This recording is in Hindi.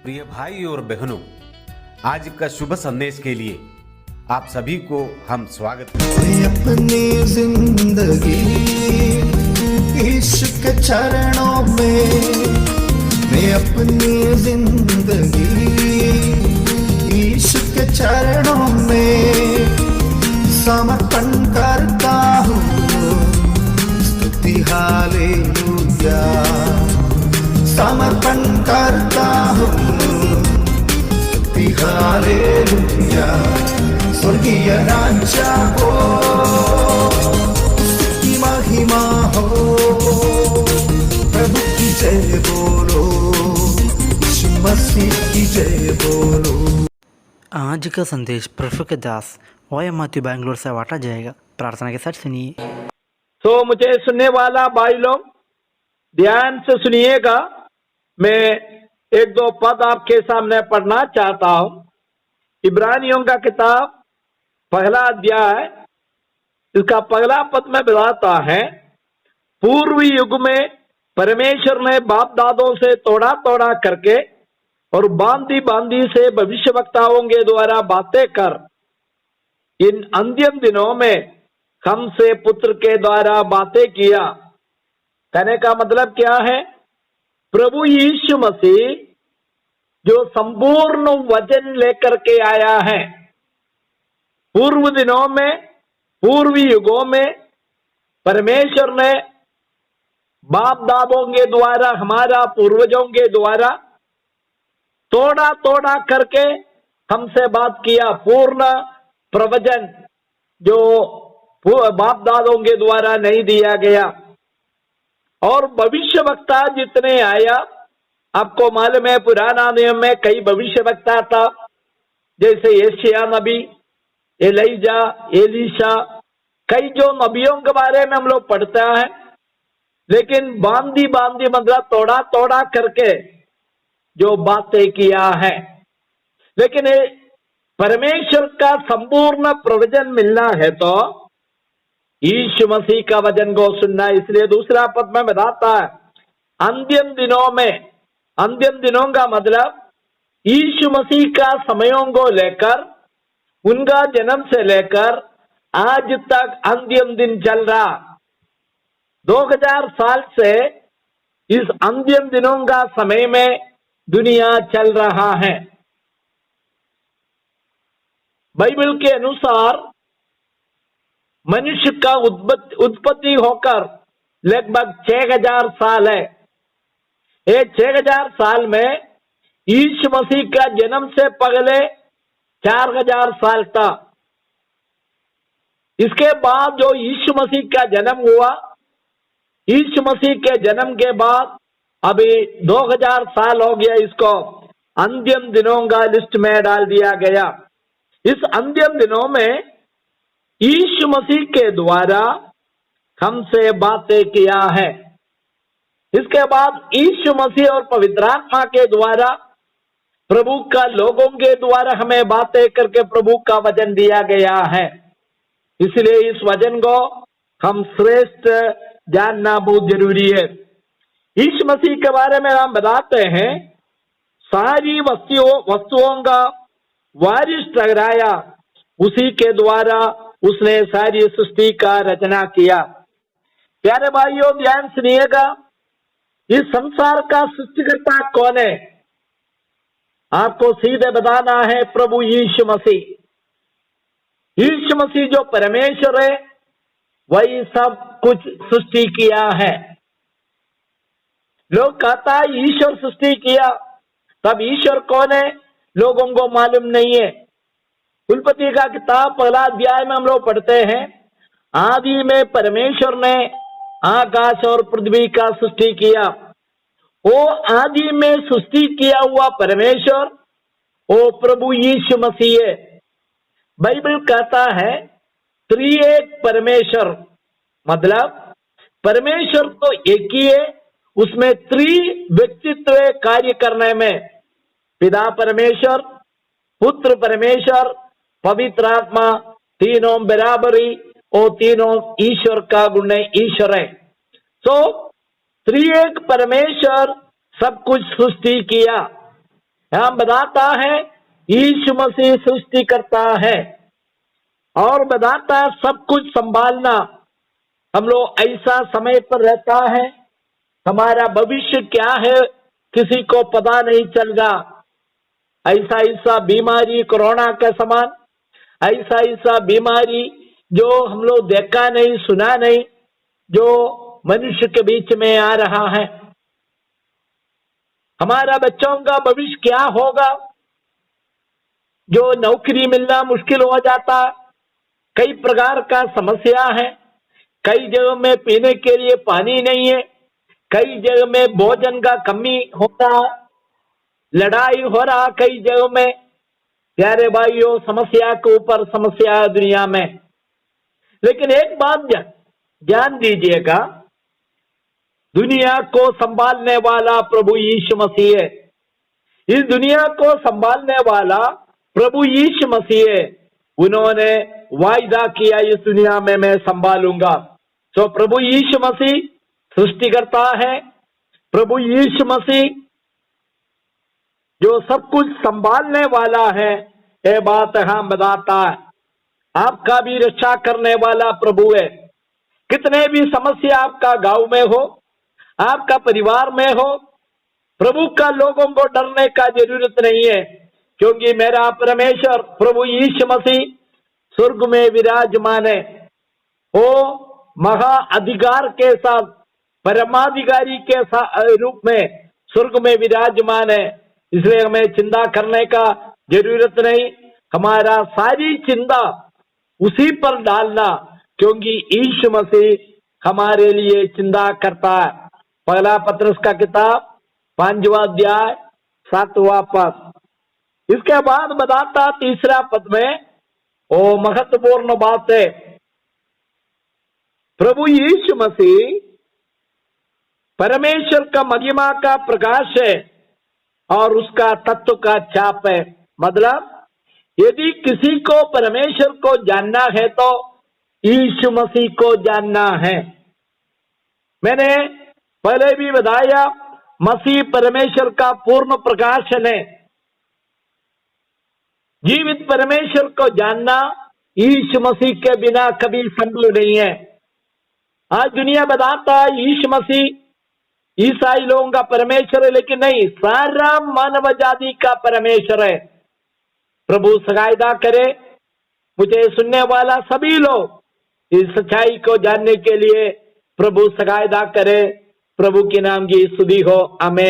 प्रिय भाई और बहनों, आज का शुभ संदेश के लिए आप सभी को हम स्वागत करते हैं। अपनी जिंदगी ईश के चरणों में, मैं अपनी जिंदगी ईश के चरणों में समर्पण करता हूँ। स्तुति हालेलुया समर्पण करता हूँ। स्तुति हालेलुया स्वर्गीय राजा हो, उसकी महिमा हो। प्रभु की जय बोलो, यीशु मसीह की जय बोलो। आज का संदेश प्रफुल्ल दास वाया माथ्यू बैंगलोर से बांटा जाएगा। प्रार्थना के साथ सुनिए। तो मुझे सुनने वाला भाई लोग ध्यान से सुनिएगा। मैं एक दो पद आपके सामने पढ़ना चाहता हूँ। इब्रानियों का किताब पहला अध्याय, इसका पहला पद में बताता है, पूर्वी युग में परमेश्वर ने बाप दादों से तोड़ा तोड़ा करके और बांधी बांधी से भविष्यवक्ताओं के द्वारा बातें कर इन अंतिम दिनों में हमसे पुत्र के द्वारा बातें किया। कहने का मतलब क्या है? प्रभु यीशु मसीह जो संपूर्ण वचन लेकर के आया है, पूर्व दिनों में, पूर्वी युगों में परमेश्वर ने बाप दादों के द्वारा, हमारा पूर्वजों के द्वारा तोड़ा तोड़ा करके हमसे बात किया। पूर्ण प्रवचन जो बाप दादों के द्वारा नहीं दिया गया। और भविष्य वक्ता जितने आया, आपको मालूम है पुराना नियम में कई भविष्य वक्ता था, जैसे यशायाह नबी, एलीजा, एलीशा, कई जो नबियों के बारे में हम लोग पढ़ते हैं। लेकिन बांधी बांधी मतलब तोड़ा तोड़ा करके जो बातें किया है। लेकिन परमेश्वर का संपूर्ण प्रवचन मिलना है तो यीशु मसीह का वचन को सुनना। इसलिए दूसरा पद में बताता है, अंतिम दिनों में, अंतिम दिनों का मतलब यीशु मसीह का समयों को लेकर, उनका जन्म से लेकर आज तक अंतिम दिन चल रहा। 2000 साल से इस अंतिम दिनों का समय में दुनिया चल रहा है। बाइबल के अनुसार मनुष्य का उत्पत्ति होकर लगभग 6000 साल है। ये 6000 साल में यीशु मसीह का जन्म से पहले 4000 साल था। इसके बाद जो यीशु मसीह का जन्म हुआ, यीशु मसीह के जन्म के बाद अभी 2000 साल हो गया, इसको अंतिम दिनों का लिस्ट में डाल दिया गया। इस अंतिम दिनों में यीशु मसीह के द्वारा हमसे बातें किया है। इसके बाद यीशु मसीह और पवित्र आत्मा के द्वारा प्रभु का लोगों के द्वारा हमें बातें करके प्रभु का वचन दिया गया है। इसलिए इस वचन को हम श्रेष्ठ जानना बहुत जरूरी है। यीशु मसीह के बारे में हम बताते हैं, सारी वस्तुओं का वारिस ठहराया, उसी के द्वारा उसने सारी सृष्टि का रचना किया। प्यारे भाइयों ध्यान सुनिएगा, इस संसार का सृष्टिकर्ता कौन है? आपको सीधे बताना है, प्रभु यीशु मसीह। यीशु मसीह जो परमेश्वर है, वही सब कुछ सृष्टि किया है। लोग कहता है ईश्वर सृष्टि किया, तब ईश्वर कौन है लोगों को मालूम नहीं है। उत्पत्ति का किताब पहला अध्याय में हम लोग पढ़ते हैं, आदि में परमेश्वर ने आकाश और पृथ्वी का सृष्टि किया। वो आदि में सृष्टि किया हुआ परमेश्वर वो प्रभु यीशु मसीह है। बाइबल कहता है त्रिएक परमेश्वर, मतलब परमेश्वर तो एक ही है, उसमें व्यक्तित्व कार्य करने में, पिता परमेश्वर, पुत्र परमेश्वर, पवित्र आत्मा, तीनों बराबरी और तीनों ईश्वर का गुण ईश्वर है। तो त्रिएक परमेश्वर सब कुछ सृष्टि किया। यहाँ बताता है यीशु मसीह सृष्टि करता है और बताता है सब कुछ संभालना। हम लोग ऐसा समय पर रहता है, हमारा भविष्य क्या है किसी को पता नहीं चलगा। ऐसा बीमारी कोरोना के समान, ऐसा बीमारी जो हम लोग देखा नहीं सुना नहीं, जो मनुष्य के बीच में आ रहा है। हमारा बच्चों का भविष्य क्या होगा, जो नौकरी मिलना मुश्किल हो जाता, कई प्रकार का समस्या है, कई जगह में पीने के लिए पानी नहीं है, कई जगह में भोजन का कमी होता, लड़ाई हो रहा कई जगह में। प्यारे भाइयों, समस्या के ऊपर समस्या है दुनिया में। लेकिन एक बात ध्यान दीजिएगा, दुनिया को संभालने वाला प्रभु यीशु मसीह है। इस दुनिया को संभालने वाला प्रभु यीशु मसीह है। उन्होंने वायदा किया इस दुनिया में मैं संभालूंगा। तो प्रभु यीशु मसीह सृष्टि करता है, प्रभु यीशु मसीह जो सब कुछ संभालने वाला है, ये बात यहां बताता है। आपका भी रक्षा करने वाला प्रभु है। कितने भी समस्या आपका गांव में हो, आपका परिवार में हो, प्रभु का लोगों को डरने का जरूरत नहीं है, क्योंकि मेरा परमेश्वर प्रभु यीशु मसीह स्वर्ग में विराजमान है। वो महा अधिकार के साथ, परमाधिकारी के रूप में स्वर्ग में विराजमान है। इसलिए हमें चिंता करने का जरूरत नहीं। हमारा सारी चिंता उसी पर डालना, क्योंकि यीशु मसीह हमारे लिए चिंता करता है। पहला पत्रस का किताब 5वां अध्याय 7वां पद। इसके बाद बताता तीसरा पद में, ओ महत्वपूर्ण बात है, प्रभु यीशु मसीह परमेश्वर का महिमा का प्रकाश है और उसका तत्व का छाप है। मतलब यदि किसी को परमेश्वर को जानना है तो यीशु मसीह को जानना है। मैंने पहले भी बताया, मसीह परमेश्वर का पूर्ण प्रकाशन है। जीवित परमेश्वर को जानना यीशु मसीह के बिना कभी संभव नहीं है। आज दुनिया बताता है यीशु मसीह ईसाई लोगों का परमेश्वर है, लेकिन नहीं, सारा मानव जाति का परमेश्वर है। प्रभु सहायता करे मुझे सुनने वाला सभी लोग इस सच्चाई को जानने के लिए प्रभु सहायता करे। प्रभु के नाम की स्तुति हो, आमीन।